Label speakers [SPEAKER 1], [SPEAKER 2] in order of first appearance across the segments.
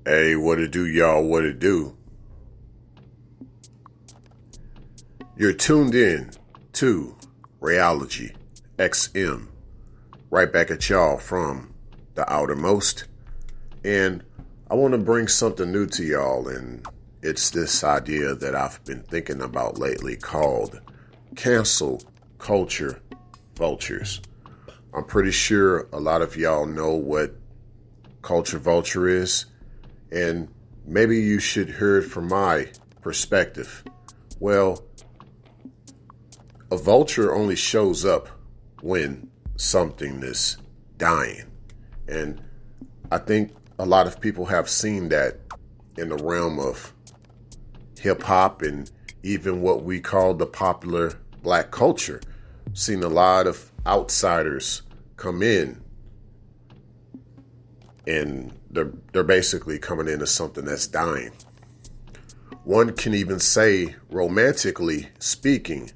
[SPEAKER 1] Hey, what it do, y'all? What it do? You're tuned in to Reality XM. Right back at y'all from the outermost. And I want to bring something new to y'all, and it's this idea that I've been thinking about lately called cancel culture vultures. I'm pretty sure a lot of y'all know what culture vulture is, and maybe you should hear it from my perspective. Well, a vulture only shows up when something is dying. And I think a lot of people have seen that in the realm of hip hop and even what we call the popular black culture. Seen a lot of outsiders come in and they're basically coming into something that's dying. One can even say, romantically speaking,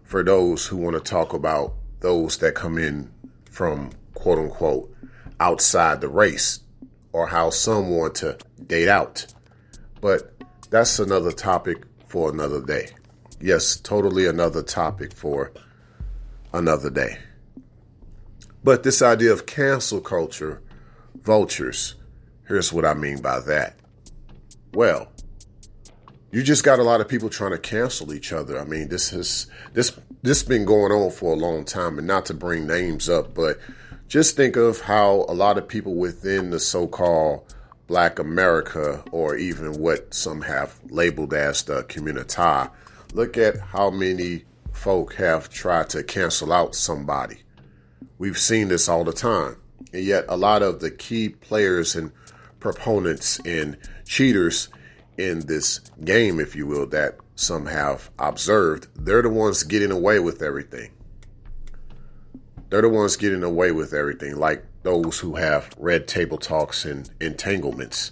[SPEAKER 1] for those who want to talk about those that come in from quote unquote outside the race, or how some want to date out. But that's another topic for another day. Yes, totally another topic for another day. But this idea of cancel culture vultures, here's what I mean by that. Well, you just got a lot of people trying to cancel each other. I mean, this been going on for a long time, and not to bring names up, but just think of how a lot of people within the so-called Black America, or even what some have labeled as the community, look at how many folk have tried to cancel out somebody. We've seen this all the time. And yet a lot of the key players and proponents and cheaters in this game, if you will, that some have observed, they're the ones getting away with everything. They're the ones getting away with everything, like those who have red table talks and entanglements.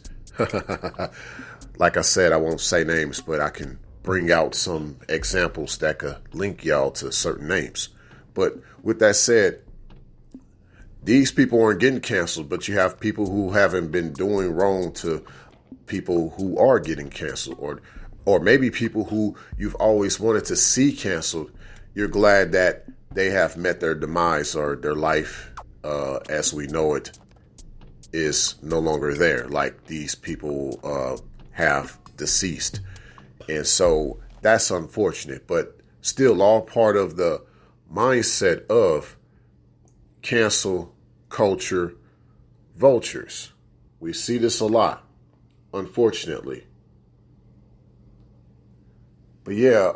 [SPEAKER 1] Like I said, I won't say names, but I can bring out some examples that could link y'all to certain names. But with that said, these people aren't getting canceled, but you have people who haven't been doing wrong to people who are getting canceled, or maybe people who you've always wanted to see canceled. You're glad that they have met their demise, or their life as we know it is no longer there, like these people have deceased. And so that's unfortunate, but still all part of the mindset of cancel culture vultures. We see this a lot, unfortunately. But yeah,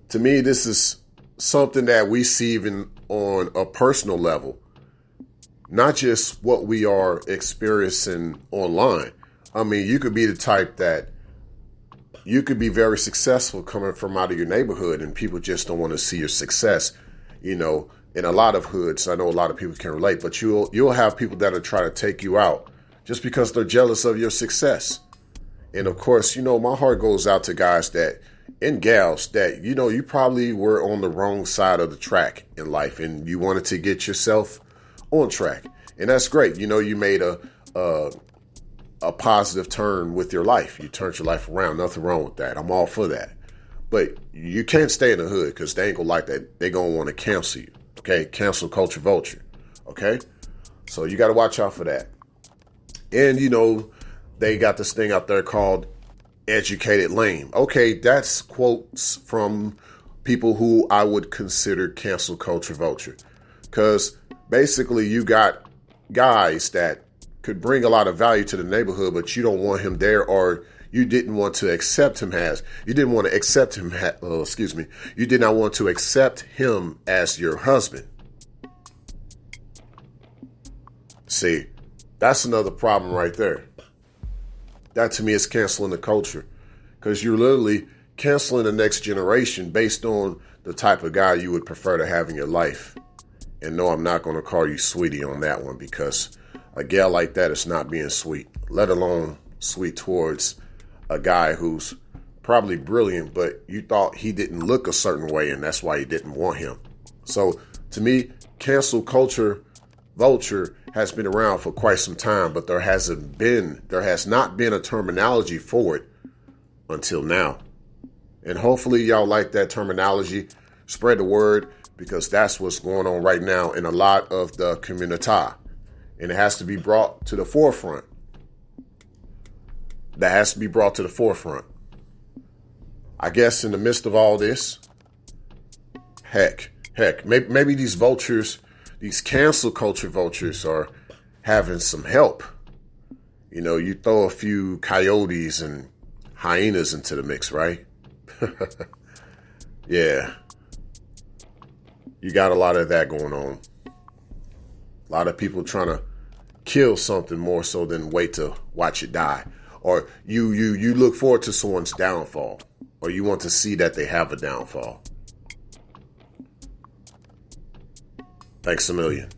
[SPEAKER 1] to me, this is something that we see even on a personal level, not just what we are experiencing online. I mean, you could be the type that you could be very successful coming from out of your neighborhood, and people just don't want to see your success. You know, in a lot of hoods, I know a lot of people can relate, but you'll have people that are trying to take you out just because they're jealous of your success. And of course, you know, my heart goes out to guys that, and gals that, you know, you probably were on the wrong side of the track in life and you wanted to get yourself on track. And that's great. You know, you made a positive turn with your life. You turned your life around. Nothing wrong with that. I'm all for that. But you can't stay in the hood, because they ain't gonna like that. They gonna want to cancel you. Okay? Cancel culture vulture. Okay? So you got to watch out for that. And, you know, they got this thing out there called educated lame. Okay, that's quotes from people who I would consider cancel culture vulture. Because basically you got guys that could bring a lot of value to the neighborhood, but you don't want him there, or you didn't want to accept him as, you didn't want to accept him, you did not want to accept him as your husband. See, that's another problem right there. That to me is canceling the culture, because you're literally canceling the next generation based on the type of guy you would prefer to have in your life. And no, I'm not going to call you sweetie on that one, because a gal like that is not being sweet, let alone sweet towards a guy who's probably brilliant, but you thought he didn't look a certain way and that's why you didn't want him. So to me, cancel culture vulture has been around for quite some time, but there has not been a terminology for it until now. And hopefully y'all like that terminology. Spread the word, because that's what's going on right now in a lot of the community. And it has to be brought to the forefront. That has to be brought to the forefront. I guess in the midst of all this, heck, maybe these vultures, these cancel culture vultures are having some help. You know, you throw a few coyotes and hyenas into the mix, right? Yeah. You got a lot of that going on. A lot of people trying to kill something more so than wait to watch it die. Or you look forward to someone's downfall. Or you want to see that they have a downfall. Thanks a million.